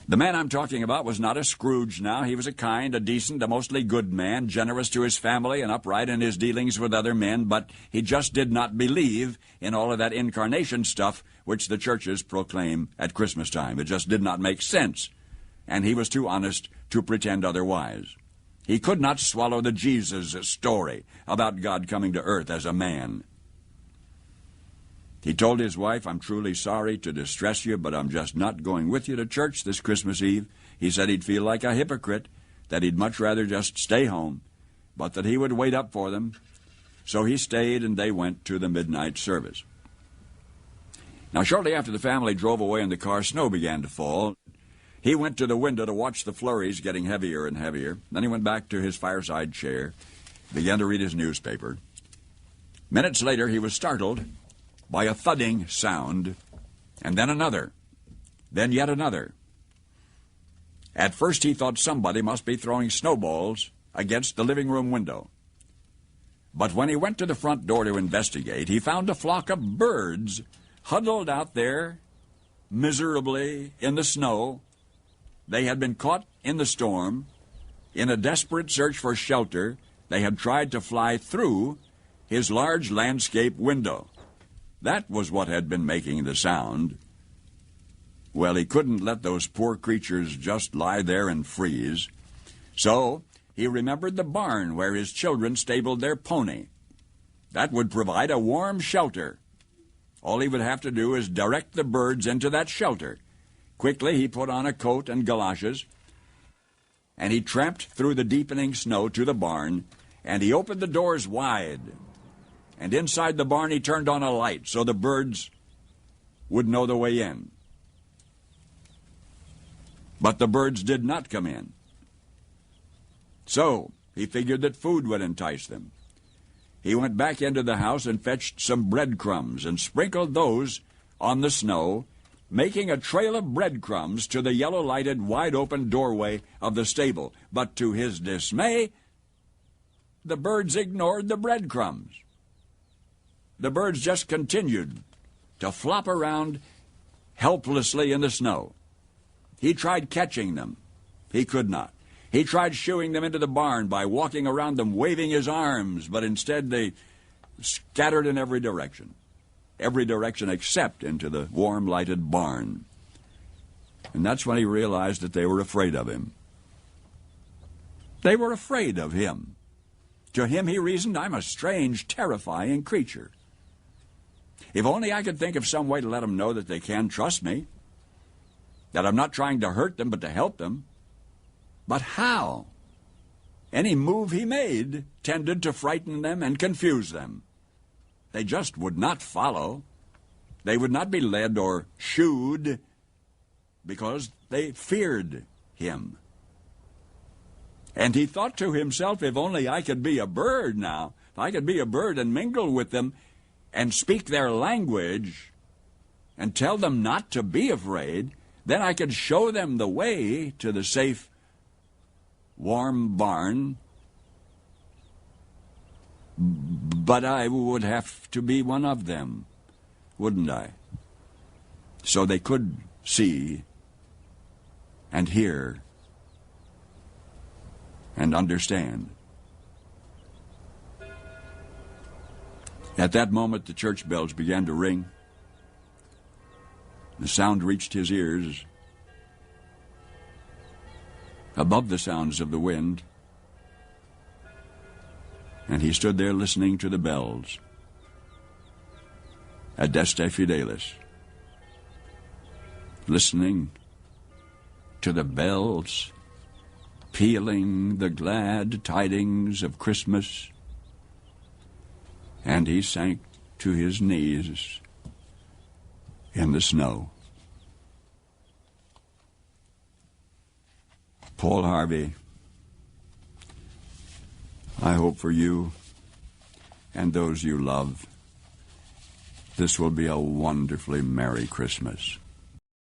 The man I'm talking about was not a Scrooge now. He was a kind, a decent, a mostly good man, generous to his family and upright in his dealings with other men, but he just did not believe in all of that incarnation stuff which the churches proclaim at Christmas time. It just did not make sense, and he was too honest to pretend otherwise. He could not swallow the Jesus story about God coming to earth as a man. He told his wife, "I'm truly sorry to distress you, but I'm just not going with you to church this Christmas Eve." He said he'd feel like a hypocrite, that he'd much rather just stay home, but that he would wait up for them. So he stayed, and they went to the midnight service. Now, shortly after the family drove away in the car, snow began to fall. He went to the window to watch the flurries getting heavier and heavier. Then he went back to his fireside chair, began to read his newspaper. Minutes later, he was startled by a thudding sound, and then another, then yet another. At first he thought somebody must be throwing snowballs against the living room window. But when he went to the front door to investigate, he found a flock of birds huddled out there miserably in the snow. They had been caught in the storm. In a desperate search for shelter, they had tried to fly through his large landscape window. That was what had been making the sound. Well, he couldn't let those poor creatures just lie there and freeze. So he remembered the barn where his children stabled their pony. That would provide a warm shelter. All he would have to do is direct the birds into that shelter. Quickly he put on a coat and galoshes, and he tramped through the deepening snow to the barn, and he opened the doors wide. And inside the barn he turned on a light so the birds would know the way in. But the birds did not come in. So he figured that food would entice them. He went back into the house and fetched some breadcrumbs and sprinkled those on the snow, making a trail of breadcrumbs to the yellow-lighted, wide-open doorway of the stable. But to his dismay, the birds ignored the breadcrumbs. The birds just continued to flop around helplessly in the snow. He tried catching them. He could not. He tried shooing them into the barn by walking around them, waving his arms, but instead they scattered in every direction except into the warm, lighted barn. And that's when he realized that they were afraid of him. They were afraid of him. To him, he reasoned, "I'm a strange, terrifying creature. If only I could think of some way to let them know that they can trust me, that I'm not trying to hurt them but to help them. But how? Any move he made tended to frighten them and confuse them. They just would not follow. They would not be led or shooed because they feared him. And he thought to himself, if only I could be a bird now, if I could be a bird and mingle with them and speak their language and tell them not to be afraid, then I could show them the way to the safe, warm barn. But I would have to be one of them, wouldn't I? So they could see and hear and understand. At that moment, the church bells began to ring. The sound reached his ears above the sounds of the wind, and he stood there listening to the bells. Adeste Fidelis. Listening to the bells pealing the glad tidings of Christmas, and he sank to his knees in the snow. Paul Harvey, I hope for you and those you love, this will be a wonderfully Merry Christmas.